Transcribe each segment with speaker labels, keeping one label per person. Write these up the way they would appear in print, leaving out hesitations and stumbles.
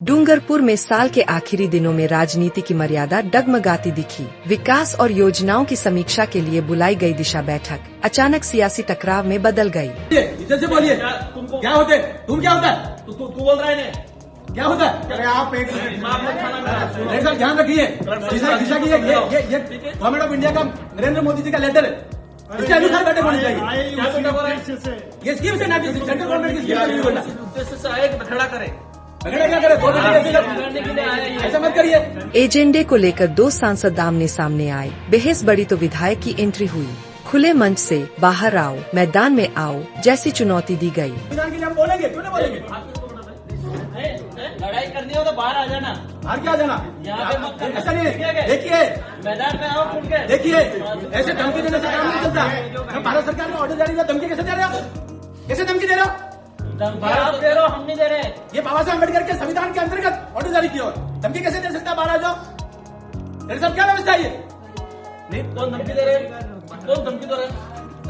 Speaker 1: डूंगरपुर में साल के आखिरी दिनों में राजनीति की मर्यादा डगमगाती दिखी। विकास और योजनाओं की समीक्षा के लिए बुलाई गई दिशा बैठक अचानक सियासी टकराव में बदल गई।
Speaker 2: इधर से बोलिए, क्या होते तुम क्या होता है तू बोल रहा है क्या होता है? अरे आप एक साथ ध्यान रखिए, दिशा की ये गवर्नमेंट ऑफ इंडिया का नरेंद्र मोदी जी का लेटर है, इसके अनुसार बैठक होनी चाहिए। ये स्कीम से ना सेंट्रल गवर्नमेंट की स्कीम उद्देश्य से आए खड़ा करे, ऐसा मत करिए।
Speaker 1: एजेंडे को लेकर दो सांसद आमने सामने आए। बहस बड़ी तो विधायक की एंट्री हुई। खुले मंच से बाहर आओ, मैदान में आओ जैसी चुनौती दी गई।
Speaker 2: संविधान के लिए हम बोलेंगे, क्यों नहीं बोलेंगे?
Speaker 3: लड़ाई करनी हो तो बाहर आ जाना।
Speaker 2: बाहर क्या जाना? ऐसा नहीं है। देखिए
Speaker 3: मैदान में आओ, खुल के
Speaker 2: देखिए, ऐसे धमकी देने से काम नहीं चलता। भारत सरकार का ऑर्डर जारी है, धमकी कैसे दे रहे हो? कैसे धमकी दे रहे हो?
Speaker 3: आप दे रहे हो, हम नहीं दे रहे।
Speaker 2: ये बाबा साहब अम्बेडकर के संविधान के अंतर्गत ऑर्डर जारी किया, धमकी कैसे दे सकता? बाहर आ जाओ। मेरे साहब क्या व्यवस्था है ये?
Speaker 3: नहीं, कौन धमकी दे रहे? कौन धमकी दे रहे?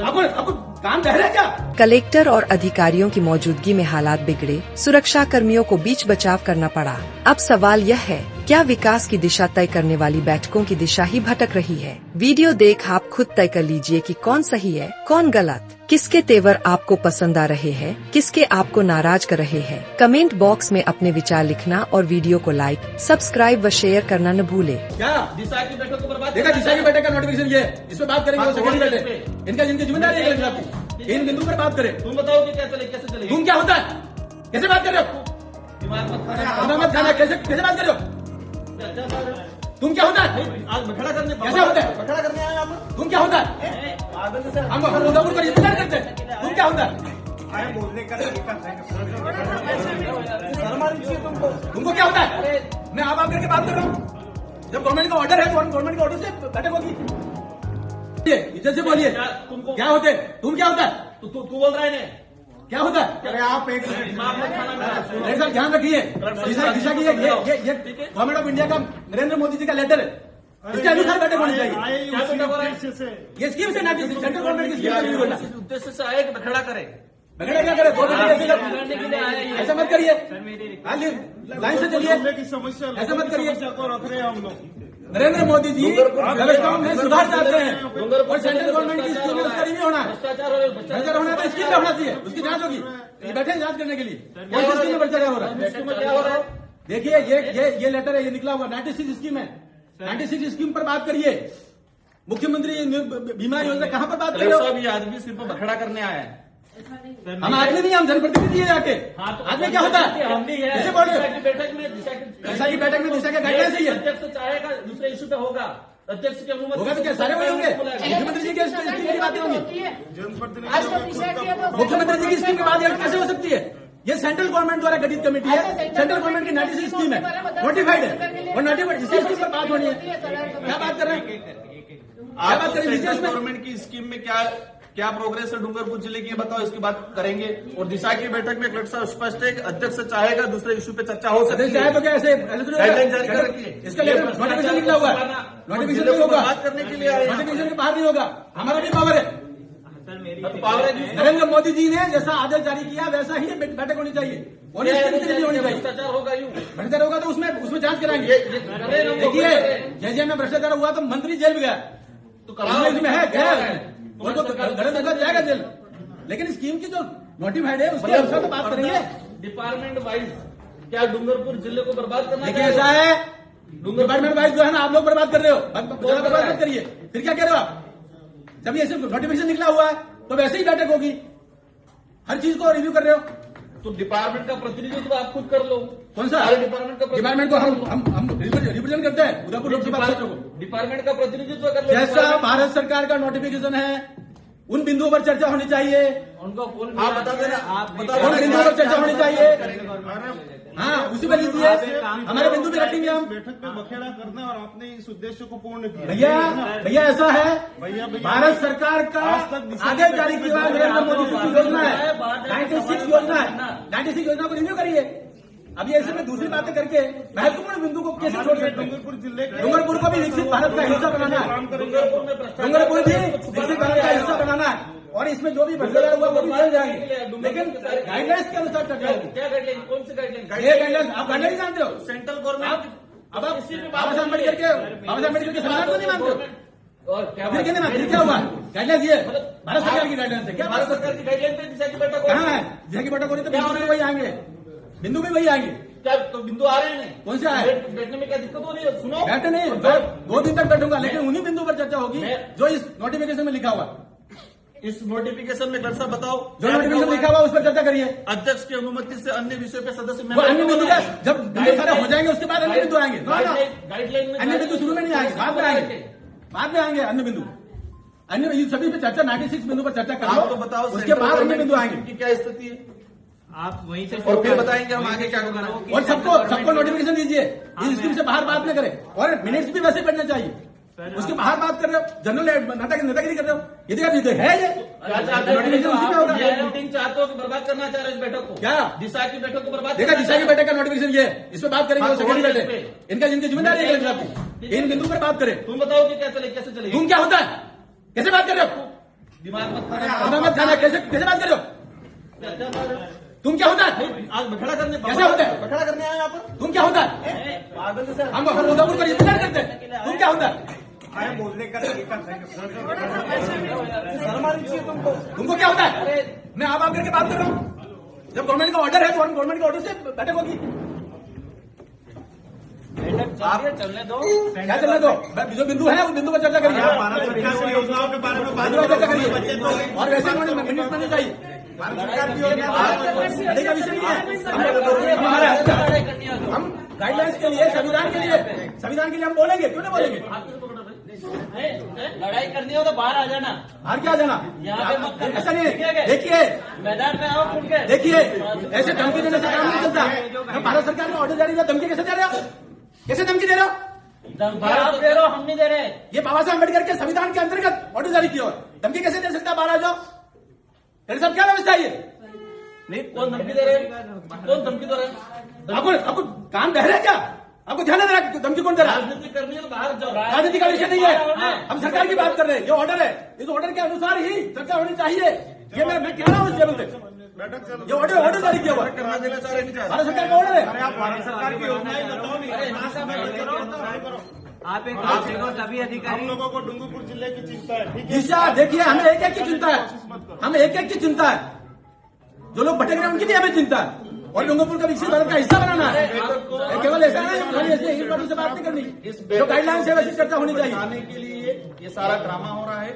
Speaker 2: आपको काम कह रहे हैं क्या?
Speaker 1: कलेक्टर और अधिकारियों की मौजूदगी में हालात बिगड़े। सुरक्षा कर्मियों को बीच बचाव करना पड़ा। अब सवाल यह है, क्या विकास की दिशा तय करने वाली बैठकों की दिशा ही भटक रही है? वीडियो देख आप खुद तय कर लीजिए कि कौन सही है, कौन गलत। किसके तेवर आपको पसंद आ रहे हैं, किसके आपको नाराज कर रहे हैं। कमेंट बॉक्स में अपने विचार लिखना और वीडियो को लाइक, सब्सक्राइब व शेयर करना न भूले।
Speaker 2: क्या
Speaker 3: दिशा की बैठक को बर्बाद
Speaker 2: देखा? दिशा की बैठक का नोटिफिकेशन ये है, इस पे बात करेंगे। इनका जिनकी जिम्मेदारी है, इन बिंदु पर बात करें।
Speaker 3: तुम बताओ कि कैसे चलेगी?
Speaker 2: तुम क्या होता है? कैसे बात कर रहे हो?
Speaker 3: दिमाग मत
Speaker 2: मत खाना, कैसे बात कर रहे हो? तुम क्या होता है?
Speaker 3: आज बखड़ा करने
Speaker 2: कैसे होता है?
Speaker 3: बखड़ा करने आए आप?
Speaker 2: तुम क्या होता है? हम उदयपुर को रिप्रेजेंट करते हैं। तुम क्या होता है? तुमको क्या होता है? मैं आप करके बात कर रहा हूँ। जब गवर्नमेंट का ऑर्डर है तो गवर्नमेंट के ऑर्डर से बैठक होगी। इज्जत से बोलिए, क्या होते तुम क्या होता है?
Speaker 3: तू बोल रहा है
Speaker 2: क्या होता है? अरे आप एक साथ ध्यान रखिए, दिशा की ये गवर्नमेंट ऑफ इंडिया का नरेंद्र मोदी जी का लेटर है, इसके अनुसार बैठक होनी चाहिए। ये स्कीम से ना सेंट्रल गवर्नमेंट की स्कीम
Speaker 3: उद्देश्य से आए खड़ा करे।
Speaker 2: क्या करे? ऐसा मत करिए, लाइन से चलिए, ऐसा मत करिए। नरेंद्र मोदी जी व्यवस्थाओं में सुधार चाहते हैं और सेंट्रल गवर्नमेंट की स्कीम में उसका नहीं होना है। भ्रष्टाचार होना है तो स्कीम में होना चाहिए, उसकी जांच होगी। ये बैठे हैं जांच करने के लिए, कौन सी स्कीम में भ्रष्टाचार हो रहा है? देखिए ये लेटर है, ये निकला हुआ 96 स्कीम है। 96 स्कीम पर बात करिए। मुख्यमंत्री बीमा योजना कहाँ पर बात करिए?
Speaker 3: सब ये आदमी सिर्फ बखड़ा करने आया है।
Speaker 2: हम आदमी नहीं, हम जनप्रतिनिधि है जाके। आदमी क्या होता है?
Speaker 3: हम भी है।
Speaker 2: कैसे बोल रहे हो?
Speaker 3: दिशा की बैठक में
Speaker 2: दिशा के गाइडलाइन सही है।
Speaker 3: अध्यक्ष चाहेगा दूसरे इशू पे होगा, अध्यक्ष की अनुमति
Speaker 2: होगा तो क्या सारे वही होंगे? मुख्यमंत्री जी की स्कीम की बातें होंगी। मुख्यमंत्री जी की स्कीम की बात कैसे हो सकती है? ये सेंट्रल गवर्नमेंट द्वारा गठित कमेटी है, सेंट्रल गवर्नमेंट की 96 स्कीम है, नोटिफाइड है और नोटिफाइड इसी स्कीम पर बात होनी है। क्या बात कर रहे हैं?
Speaker 3: आप सेंट्रल गवर्नमेंट की स्कीम में क्या प्रोग्रेस है डूंगरपुर जिले की, बताओ, इसकी बात करेंगे। और दिशा की बैठक में कलेक्टर साहब स्पष्ट है कि अध्यक्ष चाहेगा दूसरे इशू पे चर्चा हो सकती है।
Speaker 2: तो क्या ऐसे
Speaker 3: गाइडलाइन जारी कर रखी है,
Speaker 2: इसका नोटिफिकेशन निकला हुआ है, नोटिफिकेशन नहीं होगा,
Speaker 3: बात करने के लिए आए,
Speaker 2: नोटिफिकेशन के बाहर नहीं होगा। हमारा भी पावर है,
Speaker 3: पावर है।
Speaker 2: नरेंद्र मोदी जी ने जैसा आदेश जारी किया वैसा ही बैठक होनी चाहिए, होनी चाहिए।
Speaker 3: भ्रष्टाचार होगा यूं,
Speaker 2: भ्रष्टाचार होगा तो उसमें जांच कराएंगे। देखिए जैसे में भ्रष्टाचार हुआ तो मंत्री जेल में गया,
Speaker 3: तो कराओ,
Speaker 2: इसमें है गया वो तो गलत जाएगा जेल। लेकिन स्कीम की जो नोटिफाइड है उसके अनुसार तो बात करेंगे।
Speaker 3: डिपार्टमेंट वाइज क्या डूंगरपुर जिले को बर्बाद करना?
Speaker 2: देखिए ऐसा है, डिपार्टमेंट वाइज जो है ना, आप लोग बर्बाद कर रहे हो, बर्बाद मत करिए। फिर क्या कह रहे हो आप? जब ये नोटिफिकेशन निकला हुआ है तो वैसे ही बैठक होगी, हर चीज को रिव्यू कर रहे हो।
Speaker 3: तो डिपार्टमेंट का प्रतिनिधित्व आप खुद कर लो।
Speaker 2: कौन सा डिपार्टमेंट को हम रिप्रेजेंट करते हैं उदयपुर लोकसभा क्षेत्र को।
Speaker 3: डिपार्टमेंट का प्रतिनिधित्व कर लो।
Speaker 2: जैसा भारत सरकार का नोटिफिकेशन है उन बिंदुओं पर चर्चा होनी चाहिए।
Speaker 3: उनको आप बता देना, आप
Speaker 2: उन बिंदुओं पर चर्चा होनी चाहिए। हाँ, उसी पर लीजिए, हमारे बिंदु भी रखेंगे हम।
Speaker 4: बैठक में बखेड़ा करना और आपने इस उद्देश्य को पूर्ण किया।
Speaker 2: भैया ऐसा है, भारत सरकार का आदेश जारी किया हुआ नरेंद्र मोदी की योजना है, 96 योजना है, 96 योजना को रिन्यू करिए। अब ये ऐसे में दूसरी बातें करके महत्वपूर्ण बिंदु को कैसे छोड़ सकते हैं? डूंगरपुर को भी विकसित भारत का हिस्सा बनाना है, डूंगरपुर भी विकसित भारत का हिस्सा बनाना है और इसमें जो भी भ्रष्टाचार हुआ वो भी निकल जाएंगे, लेकिन गाइडलाइंस के अनुसार चर्चा होगी।
Speaker 3: क्या गाइडलाइन, कौन सी गाइडलाइन?
Speaker 2: ये गाइडलाइंस आप गाइडलाइन जानते हो?
Speaker 3: Central government.
Speaker 2: अब आप बाबा साहब अम्बेडकर के संविधान को नहीं मानते हो?
Speaker 3: और क्या
Speaker 2: फिर क्या मानते, क्या हुआ? गाइडलाइंस ये भारत सरकार की गाइडलाइंस है क्या?
Speaker 3: भारत सरकार की गाइडलाइन पे दिशा की बैठक हो
Speaker 2: कहाँ है? दिशा की बैठक हो रही तो बिंदु में वही आएंगे, बिंदु में वही आएंगे।
Speaker 3: क्या तो बिंदु आ रहे हैं?
Speaker 2: कौन से आए?
Speaker 3: बैठने में क्या दिक्कत हो रही है? सुनो,
Speaker 2: बैठे नहीं, 2 दिन तक बैठूंगा, लेकिन उन्हीं बिंदु पर चर्चा होगी जो इस नोटिफिकेशन में लिखा हुआ।
Speaker 3: इस नोटिफिकेशन में सर बताओ,
Speaker 2: जो नोटिफिकेशन लिखा हुआ उस पर चर्चा करिए।
Speaker 3: अध्यक्ष की अनुमति से अन्य विषय पे सदस्य
Speaker 2: वो अन्य बिंदु का जब बिंदु सारे हो जाएंगे उसके बाद अन्य बिंदु आएंगे।
Speaker 3: गाइडलाइन में
Speaker 2: अन्य बिंदु शुरू में नहीं आएंगे, बाद में आएंगे, बाद में आएंगे अन्य बिंदु। अन्य ये सभी पे चर्चा 96 बिंदु पर चर्चा कर लो,
Speaker 3: आप तो बताओ
Speaker 2: उसके बाद अन्य बिंदु आएंगे
Speaker 3: की क्या स्थिति है,
Speaker 5: आप वहीं से
Speaker 3: और फिर बताएंगे हम आगे क्या करना है।
Speaker 2: और सबको नोटिफिकेशन दीजिए, इस स्कीम से बाहर बात न करें, और मिनट्स भी वैसे पढ़ना चाहिए। उसके बाहर बात कर रहे हो, जनरल नेतागिरी कर रहे हो, ये तो है ये नोटिफिकेशन उसी में होगा।
Speaker 3: मीटिंग चाहते हो कि बर्बाद करना चाह रहे हो इस बैठक को?
Speaker 2: क्या
Speaker 3: दिशा की बैठक को बर्बाद
Speaker 2: देखा? दिशा की बैठक का नोटिफिकेशन ये, इस पर बात करेंगे,
Speaker 3: हाँ,
Speaker 2: सेकेंड
Speaker 3: तो
Speaker 2: बैठक इनका जिनकी जिम्मेदारी है, इन बिंदु पर बात करें।
Speaker 3: तुम बताओ कि क्या चले, कैसे चलेगी?
Speaker 2: तुम क्या होता है, कैसे बात कर रहे हो?
Speaker 3: दिमाग मत
Speaker 2: दिमाग मत खाना, कैसे बात कर रहे हो? तुम क्या होता है?
Speaker 3: आज बखड़ा करने
Speaker 2: कैसे होता है?
Speaker 3: बखड़ा करने आए यहाँ पर?
Speaker 2: तुम क्या होता है?
Speaker 3: पागल सर,
Speaker 2: हम उदयपुर पर इंतजार करते हैं, तुम क्या होता है?
Speaker 4: बोलने का तरीका
Speaker 2: तुमको क्या होता है? मैं आप करके बात कर रहा हूँ। जब गवर्नमेंट का ऑर्डर है तो गवर्नमेंट के ऑर्डर से बैठक होगी।
Speaker 5: आप चलने दो,
Speaker 2: क्या चलने दो? जो बिंदु है वो बिंदु पर चर्चा करिए,
Speaker 4: भारत सरकार की योजनाओं के बारे में बात
Speaker 2: बिंदु पर चर्चा करिए, और वैसे मिनट में नहीं चाहिए।
Speaker 4: भारत सरकार की योजना
Speaker 2: लड़ाई का विषय नहीं है, हमारा हम गाइडलाइंस के लिए, संविधान के लिए हम बोलेंगे, क्यों नहीं बोलेंगे?
Speaker 5: लड़ाई करनी हो तो बाहर आ जाना,
Speaker 2: बाहर क्या जाना?
Speaker 5: यहाँ पे मत करना।
Speaker 2: ऐसा नहीं है, देखिए
Speaker 5: मैदान में आओ खुल के।
Speaker 2: देखिए, ऐसे धमकी देने से काम नहीं चलता। भारत सरकार का ऑर्डर जारी है, धमकी कैसे दे रहे हो? कैसे धमकी दे रहे हो?
Speaker 5: आप दे रहे हो, हम नहीं दे रहे।
Speaker 2: ये बाबा साहब अम्बेडकर के संविधान के अंतर्गत ऑर्डर जारी किया, धमकी कैसे दे सकता है? बाहर आ जाओ, तेरे साहब क्या व्यवस्था है ये?
Speaker 3: नहीं, कौन धमकी दे रहे हैं? कौन धमकी दे रहे हैं?
Speaker 2: आपको काम बह रहा है क्या? आपको ध्यान दे रहा है धमकी कौन दे रहा है?
Speaker 3: राजनीति करनी है तो बाहर जाओ।
Speaker 2: राजनीति का विषय नहीं है, हम सरकार की बात कर रहे हैं। ये ऑर्डर है, इस ऑर्डर के अनुसार ही चर्चा होनी चाहिए। ये मैं कह रहा हूँ इस टेबल पे, ये ऑर्डर जारी किया हुआ है,
Speaker 3: करना देना चाह रहे हैं।
Speaker 2: भारत सरकार का ऑर्डर है।
Speaker 4: आप भारत सरकार की योजनाएं बताओ नहीं,
Speaker 5: आप एक बात देखो, सभी
Speaker 4: हम
Speaker 5: अधिकारी
Speaker 4: लोगों को डूंगरपुर जिले की चिंता है, ठीक है?
Speaker 2: दिशा देखिए, हमें एक एक की चिंता है, हमें एक एक की चिंता है। जो लोग भटक रहे हैं उनकी भी हमें चिंता है, और डूंगरपुर का विकसित भारत का हिस्सा बनाना है। केवल ऐसा नहीं खाली ऐसे ही बातों से बात नहीं करनी, जो गाइडलाइन है वैसी चर्चा होनी चाहिए।
Speaker 3: आने के लिए ये सारा ड्रामा हो रहा है।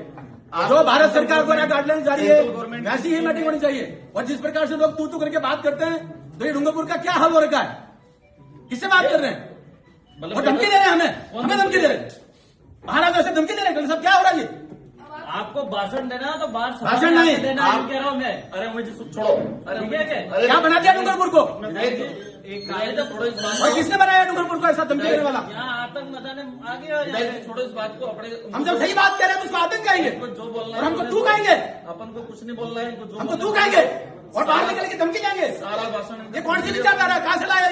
Speaker 2: जो भारत सरकार द्वारा गाइडलाइन जारी है वैसी ही मीटिंग होनी चाहिए। और जिस प्रकार से लोग तू करके बात करते हैं, तो ये डूंगरपुर का क्या हाल हो रखा है? किससे बात कर रहे हैं? और धमकी दे रहे हैं, हमें धमकी दे रहे हैं। बाहर आकर से धमकी दे रहे हैं, सब क्या हो रहा है? ये
Speaker 5: आपको भाषण देना हो तो बाहर
Speaker 2: भाषण नहीं
Speaker 5: देना,
Speaker 3: आप
Speaker 5: कह रहा हूँ मैं।
Speaker 3: अरे मुझे छोड़ो, अरे
Speaker 5: ठीक है क्या?
Speaker 3: अरे
Speaker 2: क्या बना दिया डूंगरपुर को?
Speaker 5: एक कार्य तो छोड़ो इस बात
Speaker 2: और किसने बनाया डूंगरपुर को ऐसा धमकी देने वाला?
Speaker 5: यहाँ आतंक मचाने आगे हो जाए।
Speaker 3: छोड़ो इस बात को। अपने
Speaker 2: हम जब सही बात कह रहे हैं तो उसको आतंक कहेंगे,
Speaker 3: जो बोलना
Speaker 2: और
Speaker 3: है
Speaker 2: हमको तू कहेंगे,
Speaker 3: अपन को कुछ नहीं बोलना है, इनको जो
Speaker 2: हमको
Speaker 3: बोलना
Speaker 2: तू
Speaker 3: है।
Speaker 2: कहेंगे, और बाहर निकल के धमकी देंगे।
Speaker 3: सारा भाषण
Speaker 2: ये कौन सी विचारधारा है? कहाँ से लाया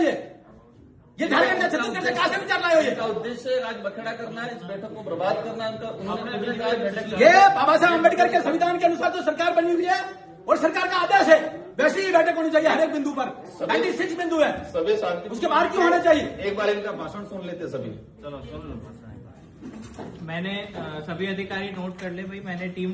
Speaker 2: ये झारखंड से, छत्तीसगढ़ से कहाँ से विचार लाए हो?
Speaker 3: इनका उद्देश्य आज बखेड़ा करना है, इस बैठक को बर्बाद करना है। उन्होंने खुद ही कहा बैठक
Speaker 2: ये बाबा साहब अम्बेडकर के संविधान के अनुसार जो सरकार बनी हुई है और सरकार का आदेश है, वैसी ही बैठक होनी चाहिए हर एक बिंदु पर। 96 बिंदु है,
Speaker 3: सभी शांति,
Speaker 2: उसके बाहर क्यों होना चाहिए?
Speaker 3: एक बार इनका भाषण सुन लेते सभी।
Speaker 5: चलो सुन लो। मैंने सभी अधिकारी नोट कर ले भाई, मैंने टीम